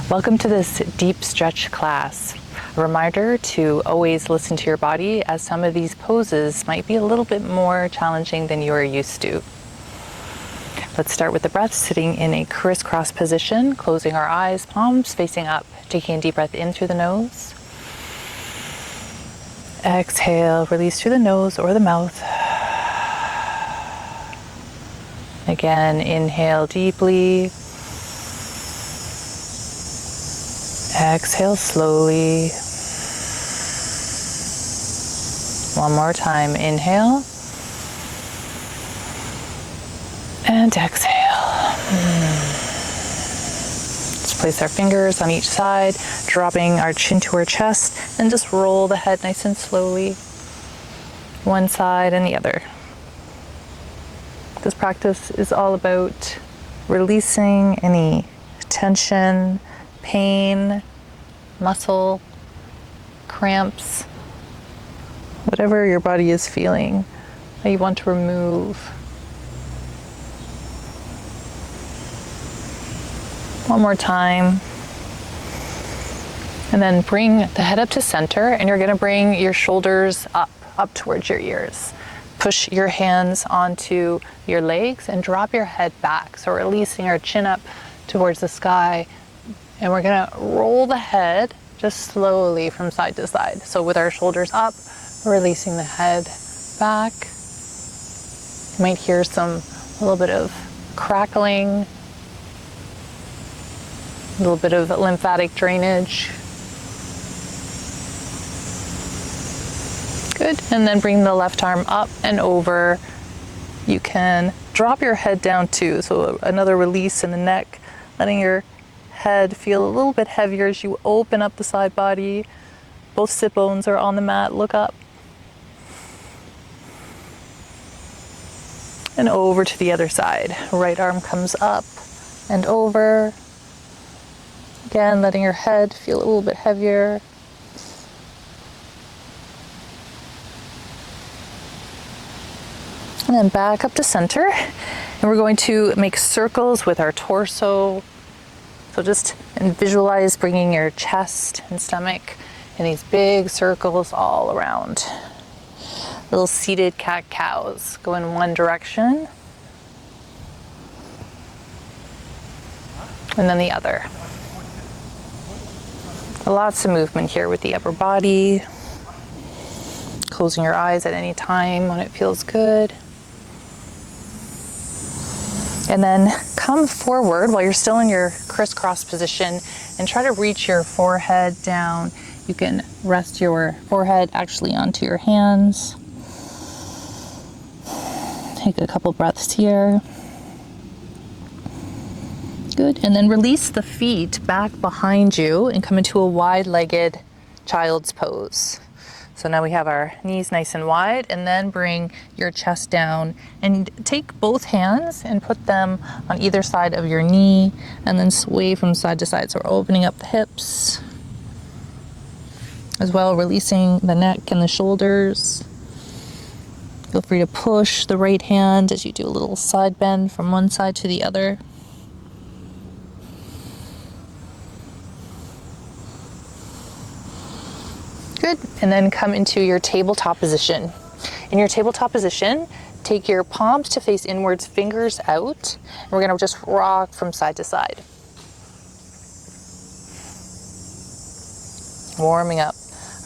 Welcome to this deep stretch class. A reminder to always listen to your body, as some of these poses might be a little bit more challenging than you're used to. Let's start with the breath, sitting in a crisscross position, closing our eyes, palms facing up, taking a deep breath in through the nose. Exhale, release through the nose or the mouth. Again, inhale deeply. Exhale slowly. One more time, inhale. And exhale. Let's place our fingers on each side, dropping our chin to our chest, and just roll the head nice and slowly. One side and the other. This practice is all about releasing any tension, pain, muscle, cramps, whatever your body is feeling that you want to remove. One more time. And then bring the head up to center, and you're going to bring your shoulders up towards your ears. Push your hands onto your legs and drop your head back. So releasing our chin up towards the sky. And we're going to roll the head just slowly from side to side. So with our shoulders up, releasing the head back. You might hear a little bit of crackling, a little bit of lymphatic drainage. Good. And then bring the left arm up and over. You can drop your head down too. So another release in the neck, letting your head feel a little bit heavier as you open up the side body. Both sit bones are on the mat. Look up. And over to the other side. Right arm comes up and over. Again, letting your head feel a little bit heavier. And then back up to center. And we're going to make circles with our torso. So just visualize bringing your chest and stomach in these big circles all around. Little seated cat-cows. Go in one direction. And then the other. Lots of movement here with the upper body. Closing your eyes at any time when it feels good. And then come forward while you're still in your crisscross position and try to reach your forehead down. You can rest your forehead actually onto your hands. Take a couple breaths here. Good. And then release the feet back behind you and come into a wide-legged child's pose. So now we have our knees nice and wide, and then bring your chest down and take both hands and put them on either side of your knee and then sway from side to side. So we're opening up the hips as well, releasing the neck and the shoulders. Feel free to push the right hand as you do a little side bend from one side to the other. Good. And then come into your tabletop position. In your tabletop position, take your palms to face inwards, fingers out. And we're going to just rock from side to side. Warming up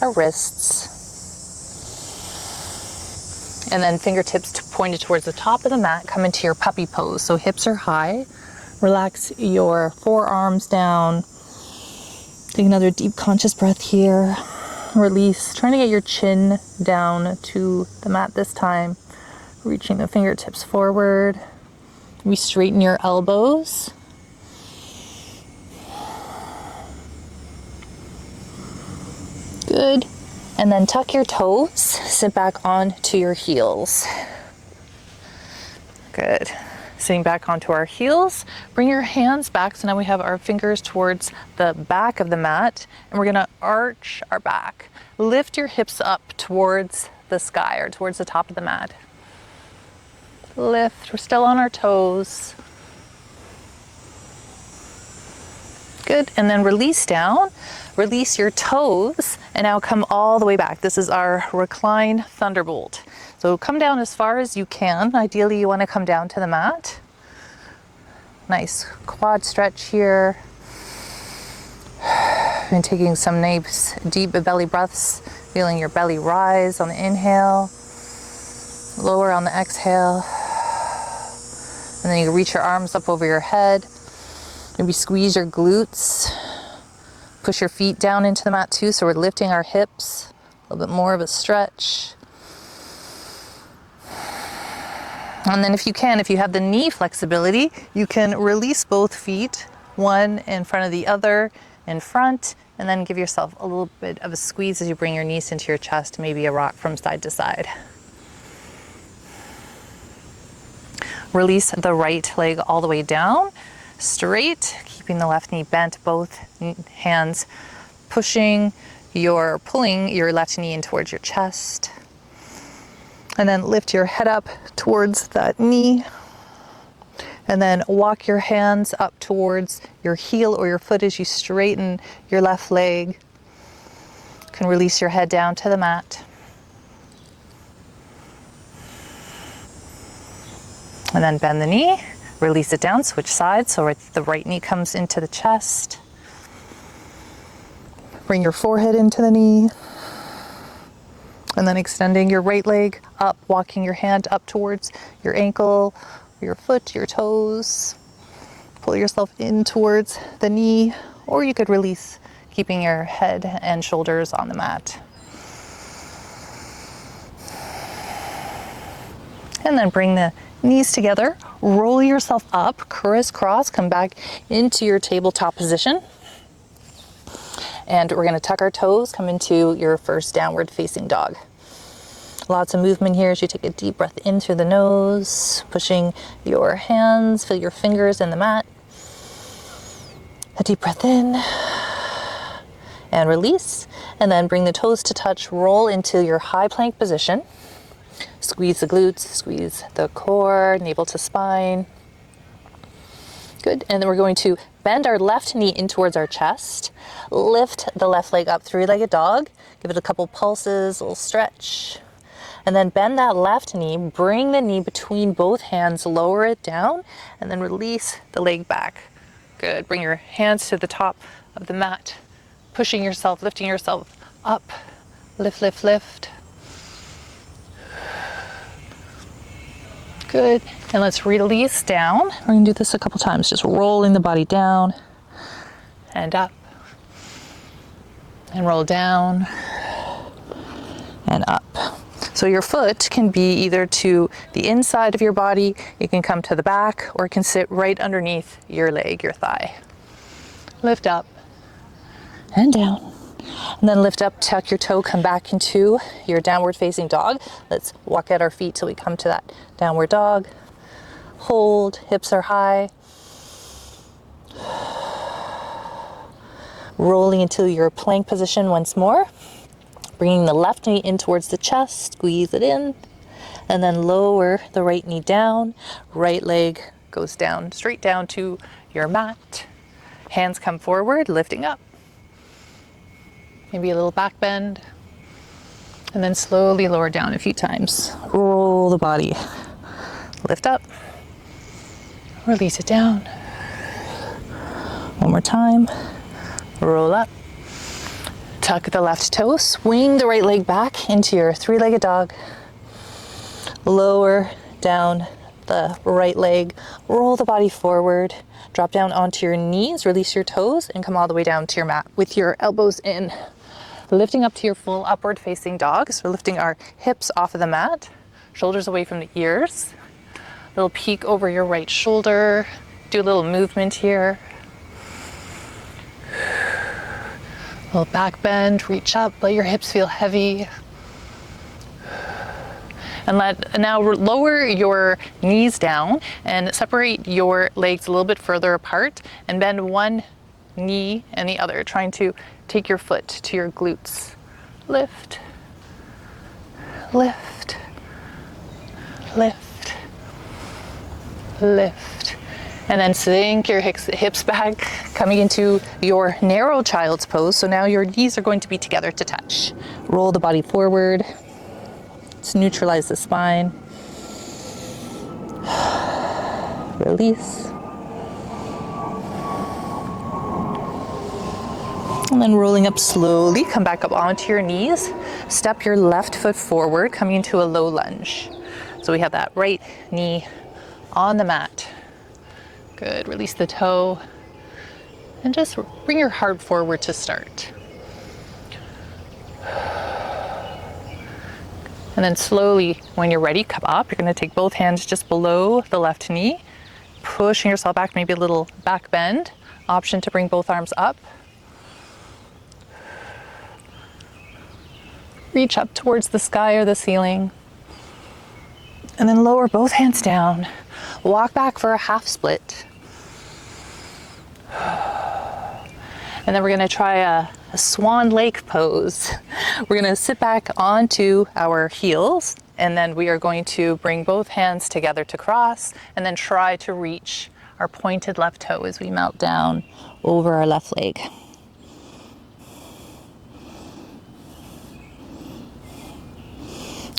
our wrists. And then fingertips pointed towards the top of the mat. Come into your puppy pose. So hips are high. Relax your forearms down. Take another deep conscious breath here. Release, trying to get your chin down to the mat this time. Reaching the fingertips forward. Re-straighten your elbows. Good. And then tuck your toes, sit back onto your heels. Good. Sitting back onto our heels, bring your hands back. So now we have our fingers towards the back of the mat, and we're gonna arch our back. Lift your hips up towards the sky or towards the top of the mat. Lift, we're still on our toes. Good, and then release down, release your toes, and now come all the way back. This is our recline thunderbolt. So come down as far as you can. Ideally, you want to come down to the mat. Nice quad stretch here. And taking some nice deep belly breaths, feeling your belly rise on the inhale, lower on the exhale. And then you reach your arms up over your head. Maybe squeeze your glutes. Push your feet down into the mat too, so we're lifting our hips. A little bit more of a stretch. And then if you have the knee flexibility, you can release both feet, one in front of the other, in front, and then give yourself a little bit of a squeeze as you bring your knees into your chest, maybe a rock from side to side. Release the right leg all the way down, straight, keeping the left knee bent, both hands pulling your left knee in towards your chest. And then lift your head up towards that knee. And then walk your hands up towards your heel or your foot as you straighten your left leg. You can release your head down to the mat. And then bend the knee, release it down, switch sides, so the right knee comes into the chest. Bring your forehead into the knee. And then extending your right leg up, walking your hand up towards your ankle, your foot, your toes. Pull yourself in towards the knee, or you could release, keeping your head and shoulders on the mat. And then bring the knees together, roll yourself up, crisscross, come back into your tabletop position. And we're going to tuck our toes, come into your first downward facing dog. Lots of movement here as you take a deep breath in through the nose, pushing your hands, feel your fingers in the mat. A deep breath in and release, and then bring the toes to touch, roll into your high plank position. Squeeze the glutes, squeeze the core, navel to spine. Good, and then we're going to bend our left knee in towards our chest, lift the left leg up, three-legged dog, give it a couple pulses, a little stretch, and then bend that left knee, bring the knee between both hands, lower it down, and then release the leg back. Good, bring your hands to the top of the mat, pushing yourself, lifting yourself up, lift, lift, lift. Good, and let's release down. We're gonna do this a couple times, just rolling the body down and up, and roll down and up. So your foot can be either to the inside of your body, it can come to the back, or it can sit right underneath your leg, your thigh. Lift up and down. And then lift up, tuck your toe, come back into your downward facing dog. Let's walk at our feet till we come to that downward dog. Hold, hips are high. Rolling into your plank position once more. Bringing the left knee in towards the chest, squeeze it in. And then lower the right knee down. Right leg goes down, straight down to your mat. Hands come forward, lifting up. Maybe a little back bend, and then slowly lower down a few times. Roll the body, lift up, release it down. One more time, roll up, tuck the left toe, swing the right leg back into your three-legged dog, lower down the right leg, roll the body forward, drop down onto your knees, release your toes, and come all the way down to your mat with your elbows in. Lifting up to your full upward facing dog. So we're lifting our hips off of the mat, shoulders away from the ears. Little peek over your right shoulder. Do a little movement here. Little back bend, reach up, let your hips feel heavy. And now lower your knees down and separate your legs a little bit further apart and bend one knee and the other, trying to take your foot to your glutes. Lift, lift, lift, lift. And then sink your hips back, coming into your narrow child's pose. So now your knees are going to be together to touch. Roll the body forward to neutralize the spine. Release. And then rolling up slowly, come back up onto your knees. Step your left foot forward, coming into a low lunge. So we have that right knee on the mat. Good, release the toe. And just bring your heart forward to start. And then slowly, when you're ready, come up. You're gonna take both hands just below the left knee, pushing yourself back, maybe a little back bend. Option to bring both arms up. Reach up towards the sky or the ceiling. And then lower both hands down. Walk back for a half split. And then we're gonna try a swan lake pose. We're gonna sit back onto our heels, and then we are going to bring both hands together to cross, and then try to reach our pointed left toe as we melt down over our left leg.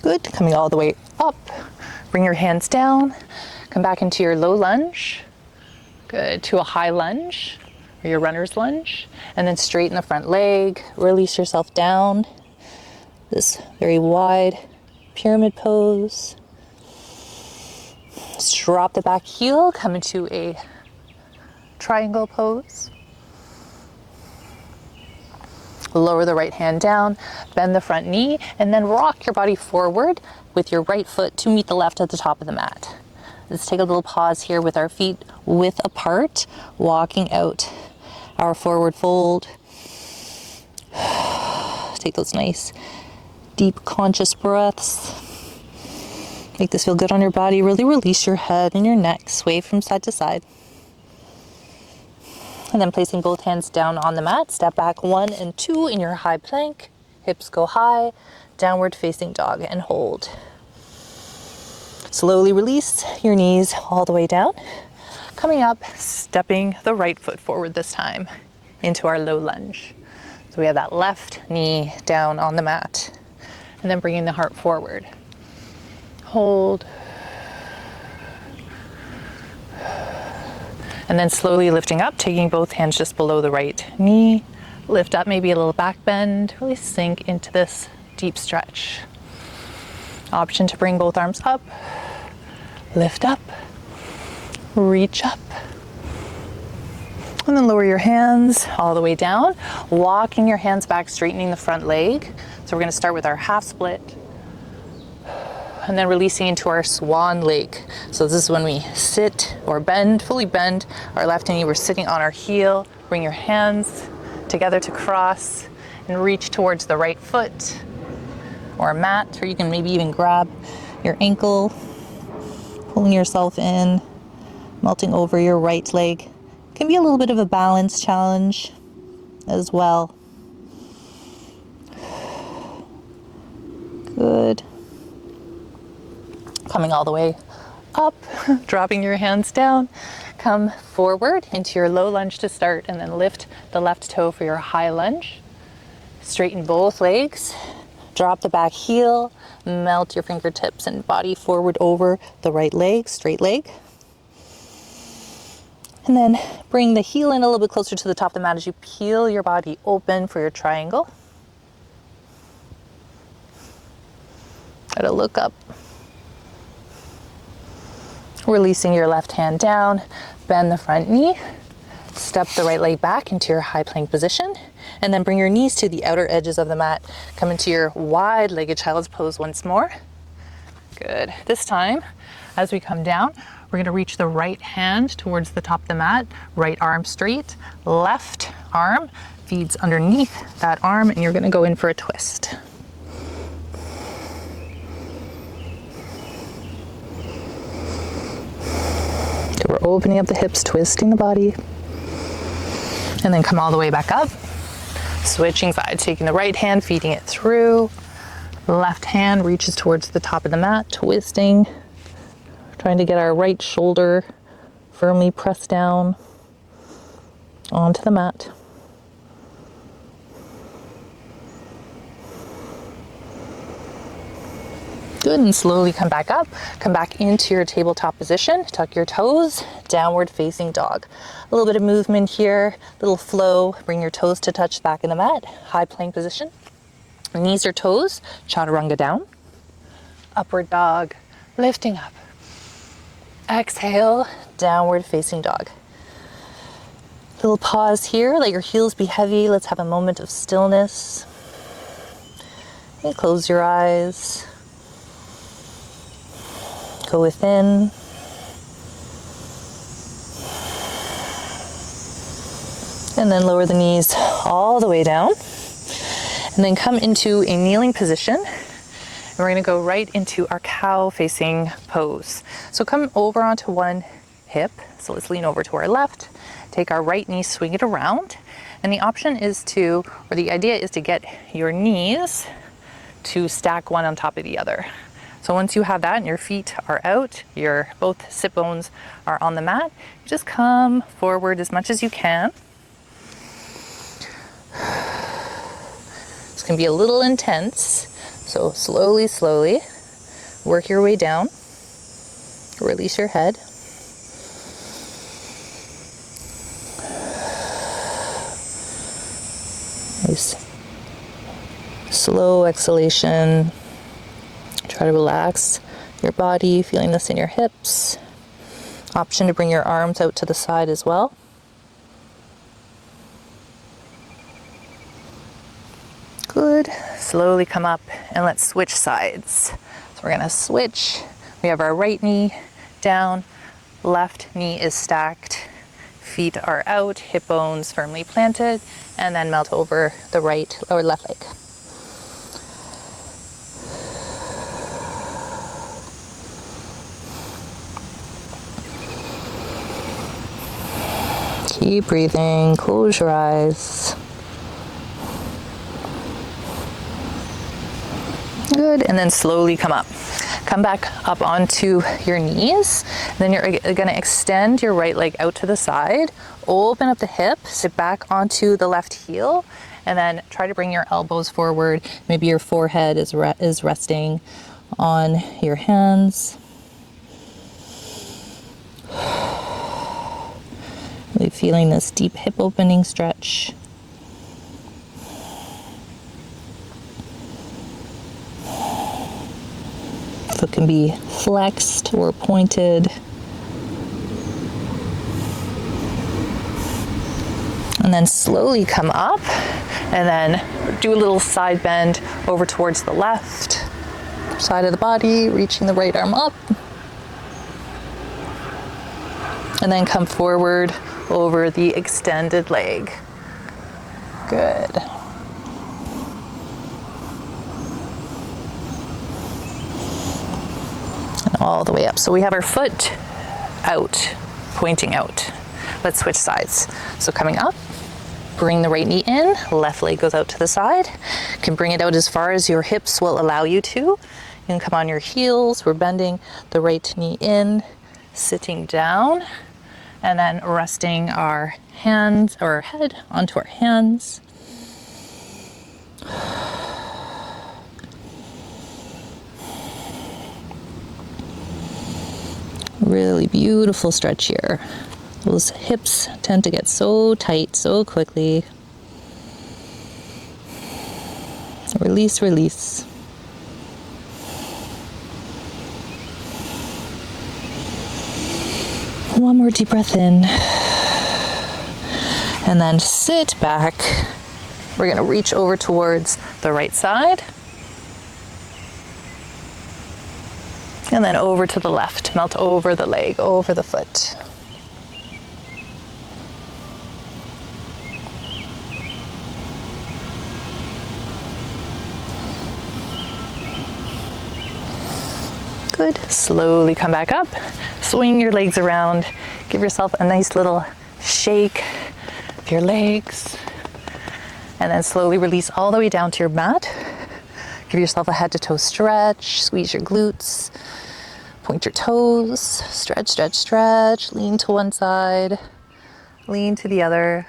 Good, coming all the way up. Bring your hands down, come back into your low lunge. Good, to a high lunge, or your runner's lunge. And then straighten the front leg, release yourself down. This very wide pyramid pose. Just drop the back heel, come into a triangle pose. Lower the right hand down, bend the front knee, and then rock your body forward with your right foot to meet the left at the top of the mat. Let's take a little pause here with our feet width apart, walking out our forward fold. Take those nice, deep, conscious breaths. Make this feel good on your body. Really release your head and your neck, sway from side to side. And then placing both hands down on the mat, step back 1 and 2 in your high plank. Hips go high, downward facing dog, and hold. Slowly release your knees all the way down. Coming up, stepping the right foot forward this time into our low lunge. So we have that left knee down on the mat, and then bringing the heart forward. Hold. And then slowly lifting up, taking both hands just below the right knee. Lift up, maybe a little back bend. Really sink into this deep stretch. Option to bring both arms up. Lift up. Reach up. And then lower your hands all the way down. Walking your hands back, straightening the front leg. So we're gonna start with our half split. And then releasing into our swan lake. So this is when we sit or bend, fully bend our left knee. We're sitting on our heel. Bring your hands together to cross and reach towards the right foot or a mat, or you can maybe even grab your ankle, pulling yourself in, melting over your right leg. Can be a little bit of a balance challenge as well. Good. Coming all the way up, dropping your hands down. Come forward into your low lunge to start, and then lift the left toe for your high lunge. Straighten both legs. Drop the back heel. Melt your fingertips and body forward over the right leg, straight leg. And then bring the heel in a little bit closer to the top of the mat as you peel your body open for your triangle. Try to look up. Releasing your left hand down, bend the front knee, step the right leg back into your high plank position, and then bring your knees to the outer edges of the mat. Come into your wide-legged child's pose once more. Good. This time, as we come down, we're gonna reach the right hand towards the top of the mat, right arm straight, left arm feeds underneath that arm, and you're gonna go in for a twist. So we're opening up the hips, twisting the body, and then come all the way back up. Switching sides, taking the right hand, feeding it through. Left hand reaches towards the top of the mat, twisting, trying to get our right shoulder firmly press down onto the mat. Good, and slowly come back up. Come back into your tabletop position. Tuck your toes, downward facing dog. A little bit of movement here, little flow. Bring your toes to touch back in the mat. High plank position. Knees or toes, chaturanga down. Upward dog, lifting up. Exhale, downward facing dog. Little pause here, let your heels be heavy. Let's have a moment of stillness. And close your eyes. Go within. And then lower the knees all the way down. And then come into a kneeling position. And we're gonna go right into our cow facing pose. So come over onto one hip. So let's lean over to our left. Take our right knee, swing it around. And the option is to, or the idea is to get your knees to stack one on top of the other. So once you have that and your feet are out, your both sit bones are on the mat, just come forward as much as you can. It's gonna be a little intense, so slowly, slowly, work your way down. Release your head. Nice. Slow exhalation. Try to relax your body, feeling this in your hips. Option to bring your arms out to the side as well. Good. Slowly come up and let's switch sides. So we're gonna switch. We have our right knee down, left knee is stacked, feet are out, hip bones firmly planted, and then melt over the right or left leg. Keep breathing, close your eyes. Good, and then slowly come up. Come back up onto your knees. Then you're gonna extend your right leg out to the side, open up the hip, sit back onto the left heel, and then try to bring your elbows forward. Maybe your forehead is resting on your hands. Really feeling this deep hip opening stretch. Foot can be flexed or pointed. And then slowly come up and then do a little side bend over towards the left side of the body, reaching the right arm up. And then come forward over the extended leg. Good. And all the way up. So we have our foot out, pointing out. Let's switch sides. So coming up, bring the right knee in, left leg goes out to the side. You can bring it out as far as your hips will allow you to. You can come on your heels. We're bending the right knee in, sitting down, and then resting our hands or our head onto our hands. Really beautiful stretch here. Those hips tend to get so tight so quickly. Release, release. One more deep breath in. And then sit back. We're going to reach over towards the right side. And then over to the left. Melt over the leg, over the foot. Good. Slowly come back up. Swing your legs around. Give yourself a nice little shake of your legs. And then slowly release all the way down to your mat. Give yourself a head to toe stretch. Squeeze your glutes. Point your toes, stretch, stretch, stretch, lean to one side, lean to the other.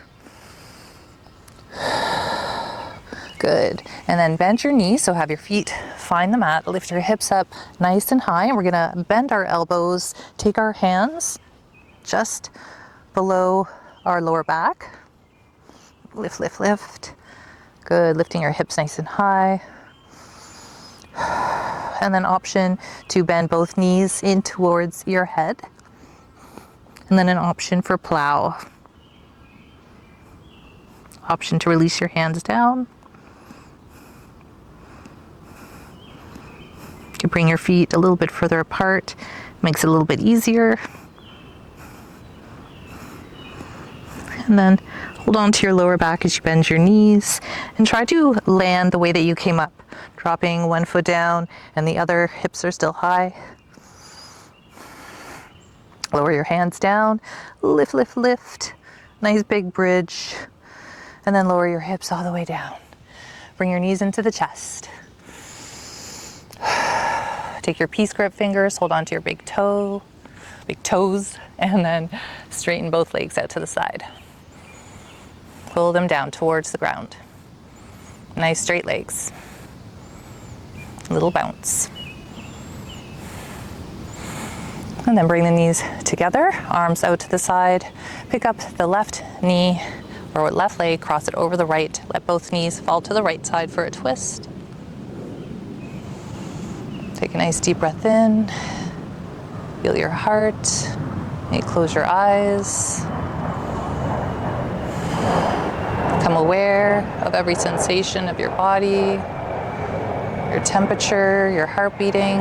Good. And then bend your knees, so have your feet find the mat, lift your hips up nice and high, and we're gonna bend our elbows, take our hands just below our lower back. Lift, lift, lift. Good, lifting your hips nice and high. And then option to bend both knees in towards your head. And then an option for plow. Option to release your hands down. You can bring your feet a little bit further apart, makes it a little bit easier. And then hold on to your lower back as you bend your knees and try to land the way that you came up, dropping one foot down and the other hips are still high. Lower your hands down, lift, lift, lift. Nice big bridge. And then lower your hips all the way down. Bring your knees into the chest. Take your peace grip fingers, hold on to your big toes, and then straighten both legs out to the side. Pull them down towards the ground. Nice straight legs. Little bounce. And then bring the knees together, arms out to the side. Pick up the left knee or left leg, cross it over the right. Let both knees fall to the right side for a twist. Take a nice deep breath in. Feel your heart. Maybe close your eyes. Become aware of every sensation of your body, your temperature, your heart beating.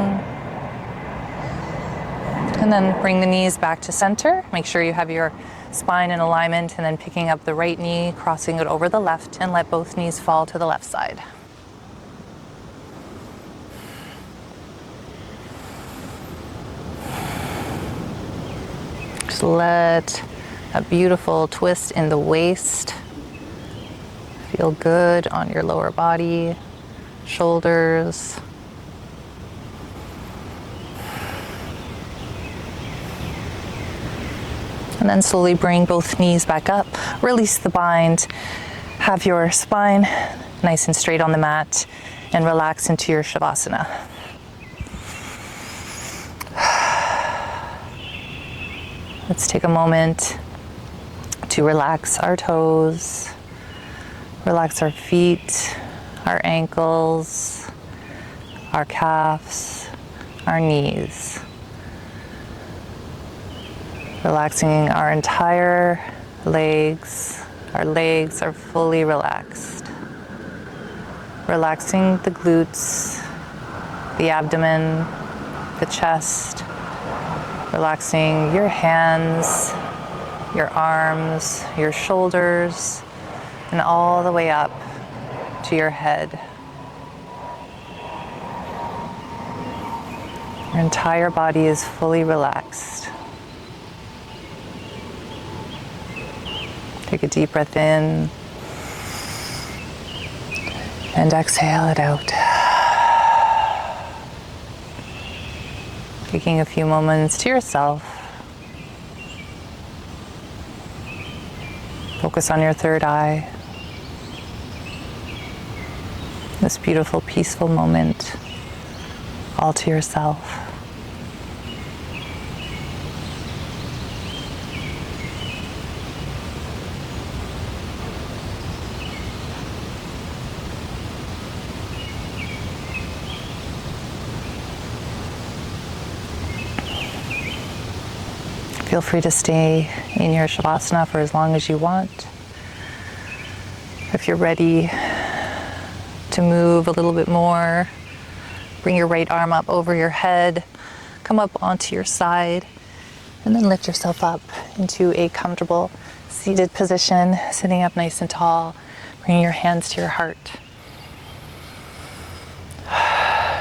And then bring the knees back to center. Make sure you have your spine in alignment, and then picking up the right knee, crossing it over the left, and let both knees fall to the left side. Just let a beautiful twist in the waist. Feel good on your lower body, shoulders. And then slowly bring both knees back up, release the bind, have your spine nice and straight on the mat, and relax into your Shavasana. Let's take a moment to relax our toes, relax our feet, our ankles, our calves, our knees. Relaxing our entire legs. Our legs are fully relaxed. Relaxing the glutes, the abdomen, the chest. Relaxing your hands, your arms, your shoulders, and all the way up to your head. Your entire body is fully relaxed. Take a deep breath in and exhale it out. Taking a few moments to yourself. Focus on your third eye. This beautiful, peaceful moment, all to yourself. Feel free to stay in your Shavasana for as long as you want. If you're ready to move a little bit more, bring your right arm up over your head, come up onto your side, and then lift yourself up into a comfortable seated position, sitting up nice and tall, bringing your hands to your heart.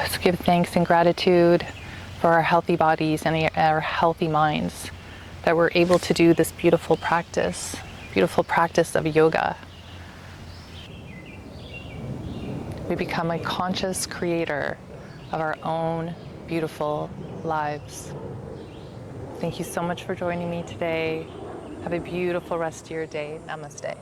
So give thanks and gratitude for our healthy bodies and our healthy minds, that we're able to do this beautiful practice of yoga. We become a conscious creator of our own beautiful lives. Thank you so much for joining me today. Have a beautiful rest of your day. Namaste.